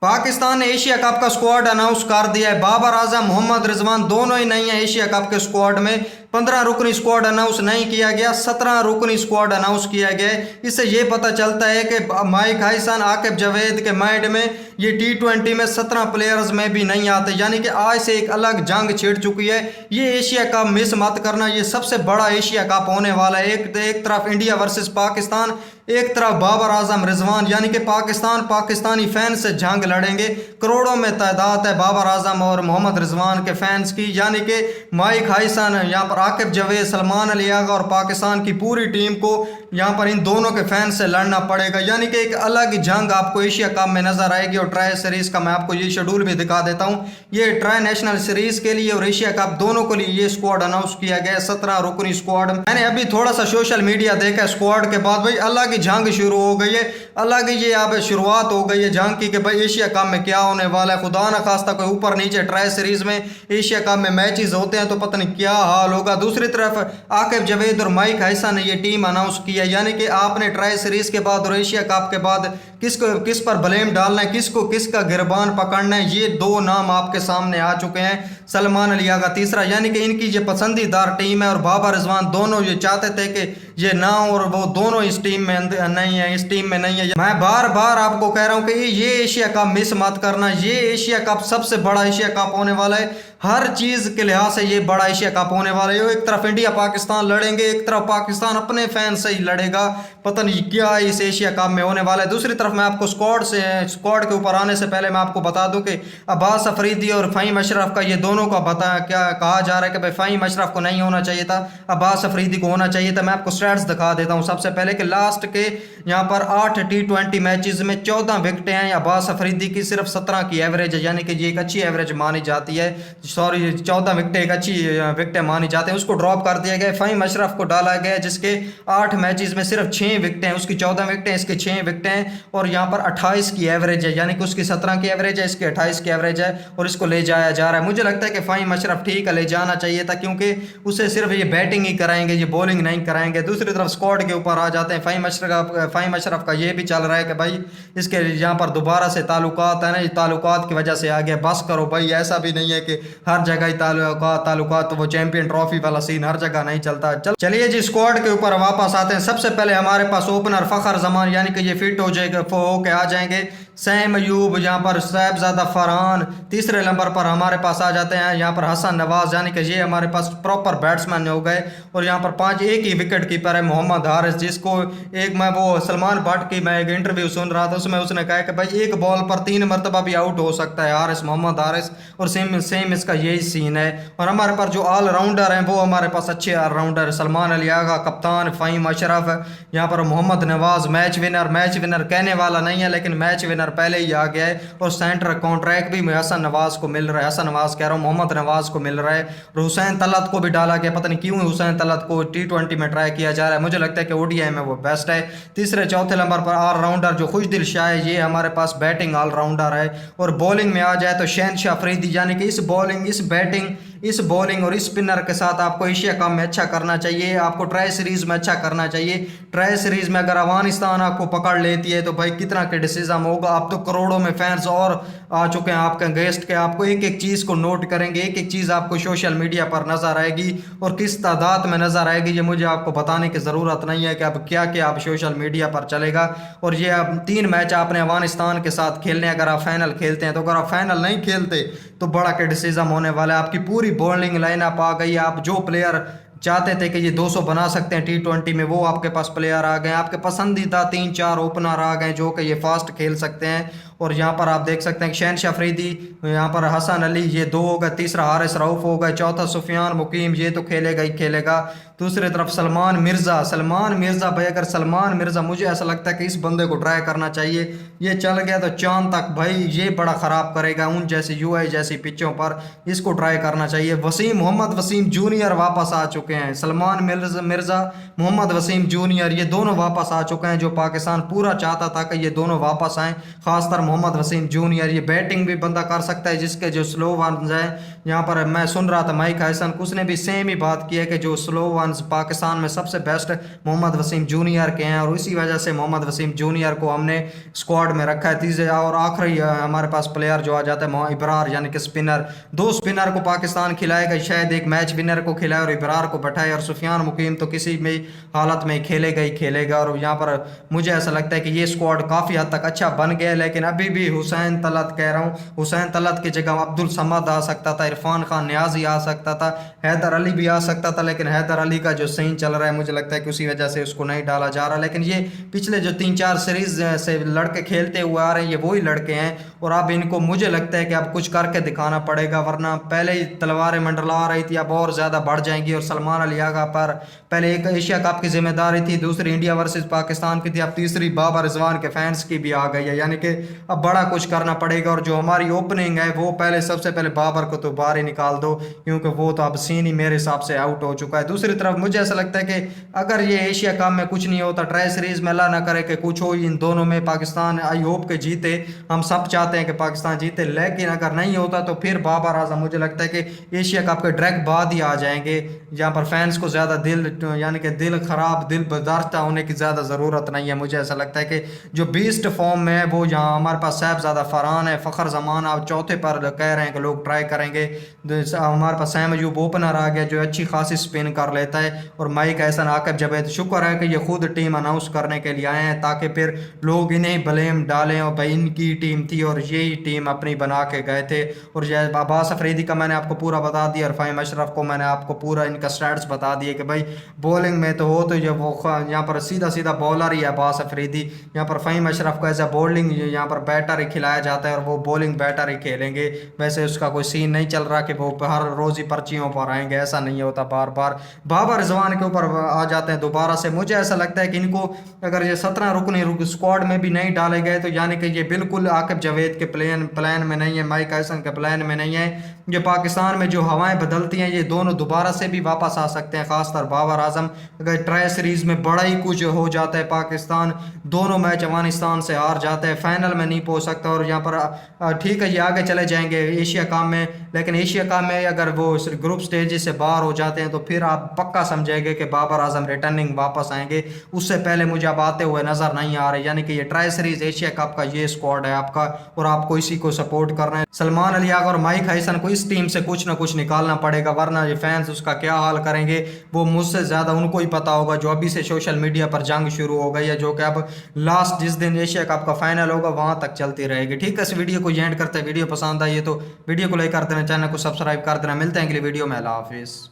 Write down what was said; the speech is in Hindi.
पाकिस्तान ने एशिया कप का स्क्वाड अनाउंस कर दिया है। बाबर आजम, मोहम्मद रिजवान दोनों ही नहीं है एशिया कप के स्क्वाड में। 15 रुकनी स्क्वाड अनाउंस नहीं किया गया, 17 रुकनी स्क्वाड अनाउंस किया गया है। इससे ये पता चलता है कि माइक हाइसन, आकिब जावेद के माइंड में ये T20 में 17 प्लेयर्स में भी नहीं आते, यानी कि आज से एक अलग जंग छिड़ चुकी है। ये एशिया कप मिस मत करना, ये सबसे बड़ा एशिया कप होने वाला है। एक तरफ इंडिया वर्सेस पाकिस्तान, एक तरफ बाबर आजम रिजवान, यानी कि पाकिस्तानी फैन से जंग लड़ेंगे। करोड़ों में तादाद है बाबर आजम और मोहम्मद रिजवान के फैंस की, यानी कि माइक हाइसन, यहाँ पर आकिब जावेद, सलमान अली आगा और पाकिस्तान की पूरी टीम को यहाँ पर इन दोनों के फैंस से लड़ना पड़ेगा। यानी कि एक अलग जंग आपको एशिया कप में नजर आएगी। और ट्राई सीरीज का मैं आपको ये शेड्यूल भी दिखा देता हूँ। ये ट्राई नेशनल सीरीज के लिए और एशिया कप दोनों के लिए ये स्क्वाड अनाउंस किया गया है, 17 रुकनी स्क्वाड। मैंने अभी थोड़ा सा सोशल मीडिया देखा स्क्वाड के बाद, भाई अलग ही जंग शुरू हो गई है, अलग ही ये अब शुरुआत हो गई है जंग की कि भाई एशिया कप में क्या होने वाला है। खुदा ना खास्ता कोई ऊपर नीचे ट्राई सीरीज में एशिया कप में मैचेस होते हैं तो पता नहीं क्या हाल होगा। दूसरी तरफ आकिब जावेद और माइक हाइसन ने ये टीम अनाउंस किया, यानी कि आपने ट्राई सीरीज के बाद और एशिया कप के बाद किस पर ब्लेम डालना है, किसका गिरबान पकड़ना है, ये दो नाम आपके सामने आ चुके हैं। सलमान अली आगा तीसरा, यानी कि इनकी ये पसंदीदार टीम है और बाबर रिजवान दोनों ये चाहते थे कि ये ना हो, और वो दोनों इस टीम में नहीं है, इस टीम में नहीं है। मैं बार बार आपको कह रहा हूं कि ये एशिया कप मिस मत करना। ये एशिया कप सबसे बड़ा एशिया कप होने वाला है, हर चीज के लिहाज से ये बड़ा एशिया कप होने वाला है। एक तरफ इंडिया पाकिस्तान लड़ेंगे, एक तरफ पाकिस्तान अपने फैन से ही लड़ेगा। पता नहीं क्या इस एशिया कप में होने वाला है। दूसरी तरफ मैं आपको स्क्वाड के ऊपर आने से पहले मैं आपको बता दूं कि अब्बास अफरीदी और फ़हीम अशरफ का ये दोनों का क्या कहा जा रहा है कि भाई फ़हीम अशरफ को नहीं होना चाहिए था, अब्बास अफरीदी को होना चाहिए था। मैं आपको स्टैट्स दिखा देता हूं सबसे पहले कि लास्ट के यहाँ पर 8 T20 मैचेस में 14 विकेटें हैं अब्बास अफरीदी की, सिर्फ 17 की एवरेज है, यानी कि ये एक अच्छी एवरेज मानी जाती है। 14 विकेटें एक अच्छी विकेटें मानी जाती हैं। उसको ड्रॉप कर दिया गया, फ़हीम अशरफ को डाला गया जिसके 8 मैचेस में सिर्फ 6 विकेटें हैं, उसकी 14 विकेटें, इसके 6 विकेटें हैं और यहाँ पर 28 की एवरेज है, यानी कि उसकी 17 की एवरेज है, इसकी 28 की एवरेज है और इसको ले जाया जा रहा है। मुझे लगता है कि फ़हीम अशरफ ठीक है, ले जाना चाहिए था, क्योंकि उसे सिर्फ ये बैटिंग ही कराएंगे, ये बॉलिंग नहीं कराएंगे। दूसरी तरफ स्क्वाड के ऊपर आ जाते हैं। फ़हीम अशरफ का ये भी चल रहा है कि भाई इसके यहाँ पर दोबारा से ताल्लुकात है ना, ताल्लुकात की वजह से आ गया, बस करो भाई। ऐसा भी नहीं है कि हर जगह ही ताल्लुकात, तो वो चैंपियन ट्रॉफी वाला सीन हर जगह नहीं चलता। चलिए जी स्क्वाड के ऊपर वापस आते हैं। सबसे पहले हमारे पास ओपनर फ़खर जमान, यानी कि ये फिट हो जाएगा, होके आ जाएंगे। सैम अयूब, यहाँ पर साहिबजादा फरहान। तीसरे नंबर पर हमारे पास आ जाते हैं यहाँ पर हसन नवाज, यानी कि ये हमारे पास प्रॉपर बैट्समैन हो गए। और यहाँ पर एक ही विकेट कीपर है मोहम्मद हारिस, जिसको मैं वो सलमान भट्ट की मैं एक इंटरव्यू सुन रहा था, उसमें उसने कहा कि भाई एक बॉल पर 3 मरतबा भी आउट हो सकता है मोहम्मद हारिस, और सेम इसका यही सीन है। और हमारे पास जो ऑलराउंडर हैं वो हमारे पास अच्छे ऑलराउंडर, सलमान अली आगा कप्तान, फ़हीम अशरफ, यहाँ पर मोहम्मद नवाज मैच विनर कहने वाला नहीं है लेकिन मैच विनर पहले ही आ गया है। और सेंटर कॉन्ट्रैक्ट भी हसन नवाज को मिल रहा है, हसन नवाज कह रहा हूँ, मोहम्मद नवाज को मिल रहा है। और हुसैन तलत को भी डाला गया, पता नहीं क्यों हुसैन तलत को T20 में ट्राई किया जा रहा है, मुझे लगता है कि ODI में वो बेस्ट है। तीसरे चौथे नंबर पर ऑलराउंडर जो खुशदिल शाह है, ये हमारे पास बैटिंग ऑलराउंडर है। और बॉलिंग में आ जाए तो शहनशाह अफरीदी, यानी कि इस बॉलिंग और इस स्पिनर के साथ आपको एशिया कप में अच्छा करना चाहिए, आपको ट्राई सीरीज में अच्छा करना चाहिए। ट्राई सीरीज में अगर अफगानिस्तान आपको पकड़ लेती है तो भाई कितना क्रिटिसिज्म होगा। आप तो करोड़ों में फैंस और आ चुके हैं आपके गेस्ट के, आपको एक एक चीज़ को नोट करेंगे, एक एक चीज़ आपको सोशल मीडिया पर नजर आएगी और किस तादाद में नजर आएगी ये मुझे आपको बताने की ज़रूरत नहीं है कि अब क्या क्या आप सोशल मीडिया पर चलेगा। और ये अब 3 मैच आपने अफगानिस्तान के साथ खेलने, अगर आप फाइनल खेलते हैं तो, अगर आप फाइनल नहीं खेलते तो बड़ा क्रिटिसिज्म होने वाला है। आपकी पूरी बॉलिंग लाइनअप आ गई, आप जो प्लेयर चाहते थे कि ये 200 बना सकते हैं T20 में, वो आपके पास प्लेयर आ गए। आपके पसंदीदा 3-4 ओपनर आ गए जो कि ये फास्ट खेल सकते हैं। और यहाँ पर आप देख सकते हैं शहनशाह अफरीदी, यहाँ पर हसन अली, ये 2 हो गए। तीसरा हारिस रऊफ हो गए। चौथा सुफियान मुकीम, ये तो खेलेगा ही खेलेगा। दूसरी तरफ सलमान मिर्ज़ा भाई, अगर सलमान मिर्ज़ा, मुझे ऐसा लगता है कि इस बंदे को ट्राई करना चाहिए। ये चल गया तो चांद तक भाई, ये बड़ा ख़राब करेगा उन जैसी UI जैसी पिचों पर, इसको ट्राई करना चाहिए। मोहम्मद वसीम जूनियर वापस आ चुके हैं। सलमान मिर्ज़ा, मोहम्मद वसीम जूनियर, ये दोनों वापस आ चुके हैं, जो पाकिस्तान पूरा चाहता था कि ये दोनों वापस आएँ। खासतर मोहम्मद वसीम जूनियर, ये बैटिंग भी बंदा कर सकता है, जिसके जो स्लो वंस हैं, यहाँ पर मैं सुन रहा था माइक हाइसन, उसने भी सेम ही बात की है कि जो स्लो वन रन्स पाकिस्तान में सबसे बेस्ट मोहम्मद वसीम जूनियर के हैं और इसी वजह से मोहम्मद वसीम जूनियर को हमने स्क्वाड में रखा है। तीसरे और आखिरी हमारे पास प्लेयर जो आ जाता है इब्रार यानी कि स्पिनर। 2 स्पिनर को पाकिस्तान खिलाएगा, शायद एक मैच विनर को खिलाए और इब्रार को बैठाए, और सुफियान मुकीम तो किसी भी हालत में खेलेगा ही खेलेगा। और यहाँ पर मुझे ऐसा लगता है कि ये स्क्वाड काफ़ी हद तक अच्छा बन गया है, लेकिन अभी भी हुसैन तलत कह रहा हूँ, हुसैन तलत की जगह अब्दुल समद आ सकता था, इरफान खान नियाजी आ सकता था, हैदर अली भी आ सकता था, लेकिन हैदर अली का जो सीन चल रहा है मुझे लगता है कि उसी वजह से उसको नहीं डाला जा रहा। लेकिन ये पिछले जो 3-4 सीरीज से लड़के खेलते हुए आ रहे हैं, ये वही लड़के हैं और अब इनको मुझे लगता है कि अब कुछ करके दिखाना पड़ेगा, वरना पहले ही तलवारें मंडला रही थी, अब और ज़्यादा बढ़ जाएंगी। और सलमान अली आगा पर पहले एक एशिया कप की जिम्मेदारी थी, दूसरी इंडिया वर्सेस पाकिस्तान की थी, अब तीसरी बाबर रिजवान के फैंस की भी आ गई है, यानी कि अब बड़ा कुछ करना पड़ेगा। और जो हमारी ओपनिंग है वो पहले सबसे पहले बाबर को तो बाहर ही निकाल दो, क्योंकि वो तो अब सीन ही मेरे हिसाब से आउट हो चुका है। दूसरी तरफ मुझे ऐसा लगता है कि अगर ये एशिया कप में कुछ नहीं होता, ट्राई सीरीज में अल्लाह ना करे कि कुछ हो इन दोनों में, पाकिस्तान आई होप के जीते, हम सब चाहते हैं कि पाकिस्तान जीते, लेकिन अगर नहीं होता तो फिर बाबर आजम मुझे लगता है कि एशिया कप के डायरेक्ट बाद ही आ जाएंगे, जहाँ पर फैंस को ज़्यादा यानी कि दिल खराब दिल बर्दाश्त होने की ज़्यादा ज़रूरत नहीं है। मुझे ऐसा लगता है कि जो बीस्ट फॉर्म में है वो यहाँ हमारे पास साहबजादा फरहान है, फ़खर जमान अब चौथे पर कह रहे हैं कि लोग ट्राई करेंगे। हमारे पास सैम अयूब ओपनर आ गया जो अच्छी खासी स्पिन कर लेता है, और माइक एहसन आकिब जवेद शुक्र है कि ये खुद टीम अनाउंस करने के लिए आए हैं, ताकि फिर लोग इन्हें ब्लेम डालें और भाई इनकी टीम थी और यही टीम अपनी बना के गए थे। और जैसे अब्बास अफरीदी का मैंने आपको पूरा बता दिया, और फ़हीम अशरफ को मैंने आपको पूरा इनका स्टैट्स बता दिए कि भाई बॉलिंग में तो हो तो ये वो यहाँ पर सीधा सीधा बॉलर ही है अब्बास अफरीदी, यहाँ पर फ़हीम अशरफ को ऐसा बॉलिंग यहाँ पर बैटर ही खिलाया जाता है और वो बॉलिंग बैटर ही खेलेंगे। वैसे उसका कोई सीन नहीं चल रहा कि वो हर रोज़ ही पर्चियों पर आएंगे, ऐसा नहीं होता। बार बार बाबर रिजवान के ऊपर आ जाते हैं दोबारा से। मुझे ऐसा लगता है कि इनको अगर ये 17 रुकनी स्क्वाड में भी नहीं डाले गए तो यानी कि ये बिल्कुल आकिब जावेद के प्लान में नहीं है, माइक एहसन के प्लान में नहीं है। ये पाकिस्तान में जो हवाएं बदलती हैं ये दोनों दोबारा से भी वापस आ सकते हैं, खासकर बाबर आजम। अगर ट्राई सीरीज में बड़ा ही कुछ हो जाता है, पाकिस्तान दोनों मैच अफगानिस्तान से हार जाते हैं, फाइनल में नहीं पहुंच सकता, और यहाँ पर ठीक है ये आगे चले जाएंगे एशिया कप में, लेकिन एशिया कप में अगर वो ग्रुप स्टेज से बाहर हो जाते हैं तो फिर आप पक्का समझेंगे कि बाबर आजम रिटर्निंग वापस आएंगे। उससे पहले मुझे अब आते हुए नजर नहीं आ रहे, यानी कि ये ट्राई सीरीज एशिया कप का ये स्क्वाड है आपका, और आपको इसी को सपोर्ट करना है। सलमान अली आगा और माइक एहसन को इस टीम से कुछ ना कुछ निकालना पड़ेगा, वरना ये फैंस उसका क्या हाल करेंगे वो मुझसे ज़्यादा उनको ही पता होगा, जो अभी से सोशल मीडिया पर जंग शुरू हो गई है, जो कि अब लास्ट जिस दिन एशिया कप का फाइनल होगा वहां तक चलती रहेगी। ठीक है, इस वीडियो को एंड करते हैं। वीडियो पसंद आई है तो वीडियो को लाइक कर देना, चैनल को सब्सक्राइब कर देना। मिलते हैं अगली वीडियो में, अल्लाह हाफिज़।